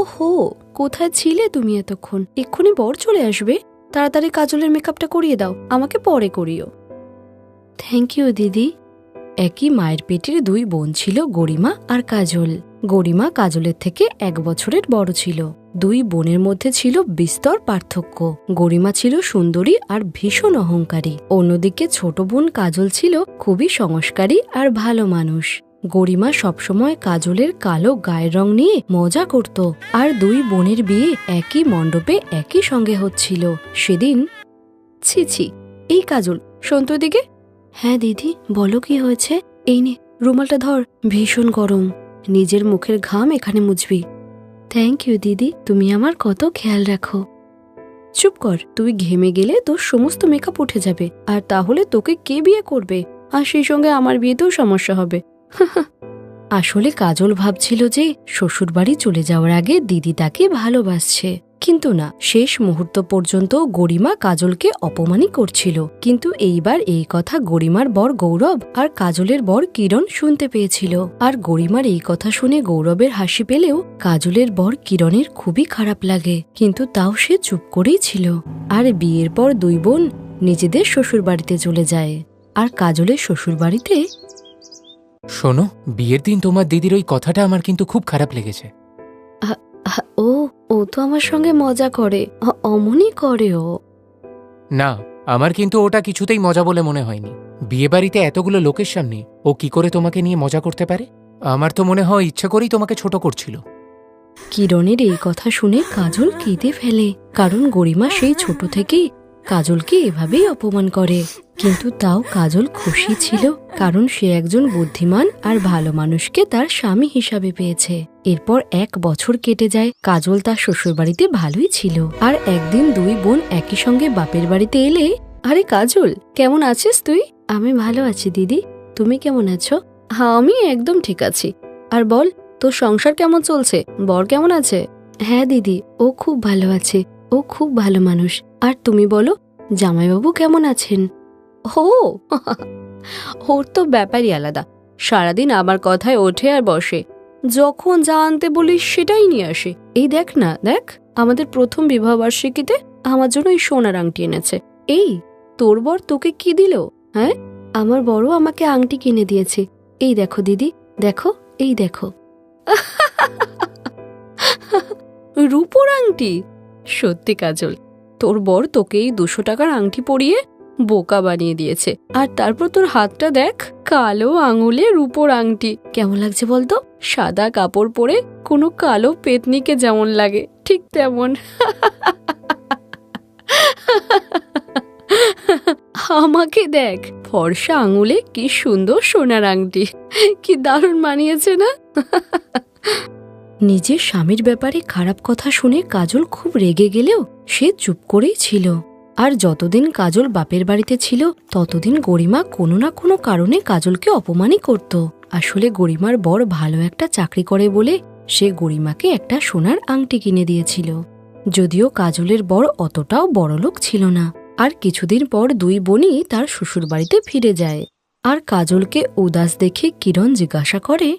ওহো, কোথায় ছিলে তুমি এতক্ষণ? এক্ষুনি বর চলে আসবে। তাড়াতাড়ি কাজলের মেকআপটা করিয়ে দাও, আমাকে পরে করিও। থ্যাংক ইউ দিদি। একই মায়ের পেটের দুই বোন ছিল গরিমা আর কাজল। গরিমা কাজলের থেকে 1 বছরের বড় ছিল। দুই বোনের মধ্যে ছিল বিস্তর পার্থক্য। গরিমা ছিল সুন্দরী আর ভীষণ অহংকারী। অন্যদিকে ছোট বোন কাজল ছিল খুবই সংস্কারী আর ভালো মানুষ। গরিমা সবসময় কাজলের কালো গায়ের রং নিয়ে মজা করত, আর দুই বোনের বিয়ে একই মণ্ডপে একই সঙ্গে হচ্ছিল। সেদিন ছি ছি, এই কাজল, শোন তো দিকে। হ্যাঁ দিদি, বলো কি হয়েছে? এই নে, রুমালটা ধর, ভীষণ গরম। নিজের মুখের ঘাম এখানে মুছবি। থ্যাংক ইউ দিদি, তুমি আমার কত খেয়াল রাখো। চুপ কর, তুই ঘেমে গেলে তোর সমস্ত মেকআপ উঠে যাবে, আর তাহলে তোকে কে বিয়ে করবে? আর সেই সঙ্গে আমার বিয়েতেও সমস্যা হবে। আসলে কাজল ভাবছিল যে শ্বশুরবাড়ি চলে যাওয়ার আগে দিদি তাকে ভালোবাসছে, কিন্তু না, শেষ মুহূর্ত পর্যন্ত গরিমা কাজলকে অপমানই করছিল। কিন্তু এইবার এই কথা গরিমার বর গৌরব আর কাজলের বর কিরণ শুনতে পেয়েছিল। আর গরিমার এই কথা শুনে গৌরবের হাসি পেলেও কাজলের বর কিরণের খুবই খারাপ লাগে, কিন্তু তাও সে চুপ করেই ছিল। আর বিয়ের পর দুই বোন নিজেদের শ্বশুরবাড়িতে চলে যায়। আর কাজলের শ্বশুরবাড়িতে, শোনো, বিয়ের দিন তোমার দিদির ওই কথাটা আমার কিন্তু খুব খারাপ লেগেছে। ও ও তো আমার সঙ্গে মজা করে, অমনই করে ও। না, আমার কিন্তু ওটা কিছুতেই মজা বলে মনে হয়নি। বিয়ে বাড়িতে এতগুলো লোকের সামনে ও কি করে তোমাকে নিয়ে মজা করতে পারে? আমার তো মনে হয় ইচ্ছা করেই তোমাকে ছোট করছিল। কিরণের এই কথা শুনে কাজল কেঁদে ফেলে, কারণ গরিমা সেই ছোট থেকেই কাজলকে এভাবেই অপমান করে। কিন্তু তাও কাজল খুশি ছিল, কারণ সে একজন বুদ্ধিমান আর ভালো মানুষকে তার স্বামী হিসাবে পেয়েছে। এরপর 1 বছর কেটে যায়। কাজল তার শ্বশুরবাড়িতে ভালোই ছিল। আর একদিন দুই বোন একই সঙ্গে বাপের বাড়িতে এলে, আরে কাজল, কেমন আছিস তুই? আমি ভালো আছি দিদি, তুমি কেমন আছো? হ্যাঁ, আমি একদম ঠিক আছি। আর বল, তোর সংসার কেমন চলছে? বর কেমন আছে? হ্যাঁ দিদি, ও খুব ভালো আছে, ও খুব ভালো মানুষ। আর তুমি বলো, জামাইবাবু কেমন আছেন? ও ওর তো ব্যাপারই আলাদা। সারাদিন আমার কথায় ওঠে আর বসে। যখন যা আনতে বলিস সেটাই নিয়ে আসে। এই দেখ না, দেখ, আমাদের প্রথম বিবাহবার্ষিকীতে আমার জন্য এই সোনার আংটি এনেছে। এই, তোর বর তোকে কি দিল? হ্যাঁ, আমার বড় আমাকে আংটি কিনে দিয়েছে। এই দেখো দিদি, দেখো, এই দেখো। রূপোর আংটি? সত্যি কাজল, তোর বর তোকে এই 200 টাকার আংটি পরিয়ে বোকা বানিয়ে দিয়েছে। আর তারপর তোর হাতটা দেখ, কালো আঙুলে রূপোর আংটি। কেমন লাগছে বলতো? সাদা কাপড় পরে কোনো কালো পেতনিকে যেমন লাগে, ঠিক তেমন। আমাকে দেখ, ফর্সা আঙুলে কি সুন্দর সোনার আংটি, কি দারুণ মানিয়েছে না? নিজের স্বামীর ব্যাপারে খারাপ কথা শুনে কাজল খুব রেগে গেলেও সে চুপ করেই ছিল। আর যতদিন কাজল বাপের বাড়িতে ছিল ততদিন গরিমা কোনো না কোনো কারণে কাজলকে অপমানই করত। আসলে গরিমার বর ভালো একটা চাকরি করে বলে সে গরিমাকে একটা সোনার আংটি কিনে দিয়েছিল। যদিও কাজলের বর অতটাও বড়লোক ছিল না। আর কিছুদিন পর দুই বোনই তার শ্বশুরবাড়িতে ফিরে যায়। আর কাজলকে উদাস দেখে কিরণ জিজ্ঞাসা করে,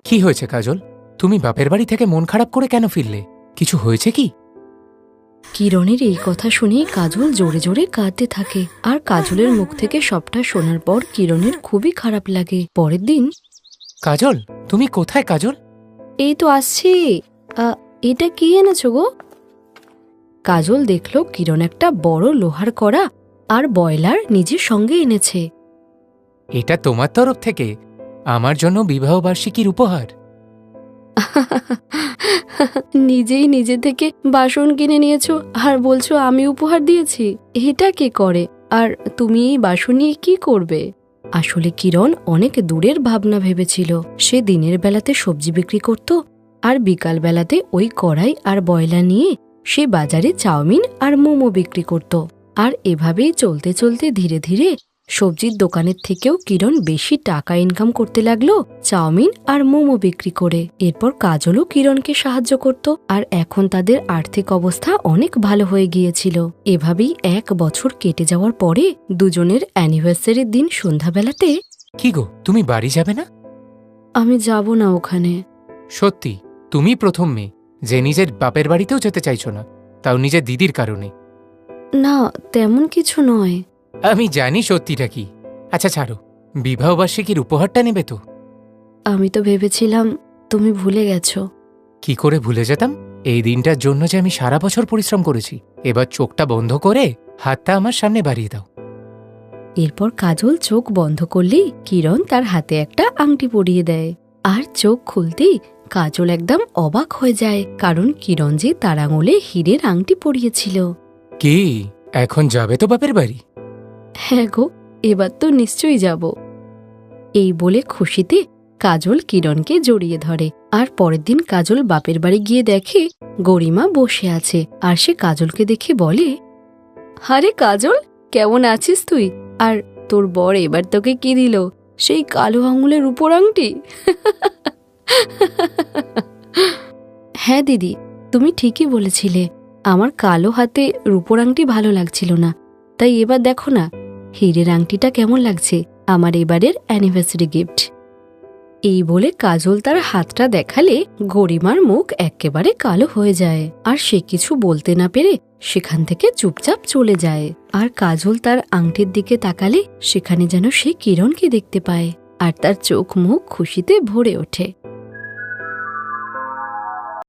কি হয়েছে কাজল? তুমি বাপের বাড়ি থেকে মন খারাপ করে কেন ফিরলে? কিছু হয়েছে কি? কিরণের এই কথা শুনে কাজল জোরে জোরে কাঁদতে থাকে। আর কাজলের মুখ থেকে সবটা শোনার পর কিরণের খুবই খারাপ লাগে। পরের দিন, কাজল, তুমি কোথায় কাজল? এই তো আসছি। এটা কি এনেছো গো? কাজল দেখল কিরণ একটা বড় লোহার কড়া আর বয়লার নিজের সঙ্গে এনেছে। এটা তোমার তরফ থেকে আমার জন্য বিবাহবার্ষিকীর উপহার? নিজেই নিজে থেকে বাসন কিনে নিয়েছো আর বলছো আমি উপহার দিয়েছি? এটা কে করে? আর তুমি এই বাসন নিয়ে কি করবে? আসলে কিরণ অনেক দূরের ভাবনা ভেবেছিল। সে দিনের বেলাতে সবজি বিক্রি করত, আর বিকাল বেলাতে ওই কড়াই আর বয়লা নিয়ে সে বাজারে চাউমিন আর মোমো বিক্রি করত। আর এভাবেই চলতে চলতে ধীরে ধীরে সবজির দোকানের থেকেও কিরণ বেশি টাকা ইনকাম করতে লাগলো চাউমিন আর মোমো বিক্রি করে। এরপর কাজলও কিরণকে সাহায্য করত। আর এখন তাদের আর্থিক অবস্থা অনেক ভালো হয়ে গিয়েছিল। এভাবেই 1 বছর কেটে যাওয়ার পরে দুজনের অ্যানিভার্সারির দিন সন্ধ্যাবেলাতে, কি গো, তুমি বাড়ি যাবে না? আমি যাব না ওখানে। সত্যি? তুমি প্রথম মেয়ে যে নিজের বাপের বাড়িতেও যেতে চাইছো না, তাও নিজের দিদির কারণে। না, তেমন কিছু নয়। আমি জানি সত্যিটা কি। আচ্ছা ছাড়ো, বিবাহবার্ষিকীর উপহারটা নেবে তো? আমি তো ভেবেছিলাম তুমি ভুলে গেছো। কি করে ভুলে যেতাম? এই দিনটার জন্য যে আমি সারা বছর পরিশ্রম করেছি। এবার চোখটা বন্ধ করে হাতটা আমার সামনে বাড়িয়ে দাও। এরপর কাজল চোখ বন্ধ করলেই কিরণ তার হাতে একটা আংটি পরিয়ে দেয়। আর চোখ খুলতেই কাজল একদম অবাক হয়ে যায়, কারণ কিরণ যে তার আঙুলে হীরের আংটি পরিয়েছিল। কি, এখন যাবে তো বাপের বাড়ি? হ্যাঁ গো, এবার তো নিশ্চয়ই যাব। এই বলে খুশিতে কাজল কিরণকে জড়িয়ে ধরে। আর পরের দিন কাজল বাপের বাড়ি গিয়ে দেখে গরিমা বসে আছে। আর সে কাজলকে দেখে বলে, আরে কাজল, কেমন আছিস তুই? আর তোর বর এবার তোকে কি দিল? সেই কালো আঙুলের উপর আংটি? হ্যাঁ দিদি, তুমি ঠিকই বলেছিলে। আমার কালো হাতে রূপোর আংটি ভালো লাগছিল না, তাই এবার দেখো না হীরের আংটিটা কেমন লাগছে, আমার এবারের অ্যানিভার্সারি গিফট। এই বলে কাজল তার হাতটা দেখালে গরিমার মুখ একেবারে কালো হয়ে যায়। আর সে কিছু বলতে না পেরে সেখান থেকে চুপচাপ চলে যায়। আর কাজল তার আংটির দিকে তাকালে সেখানে যেন সে কিরণকে দেখতে পায়। আর তার চোখ মুখ খুশিতে ভরে ওঠে।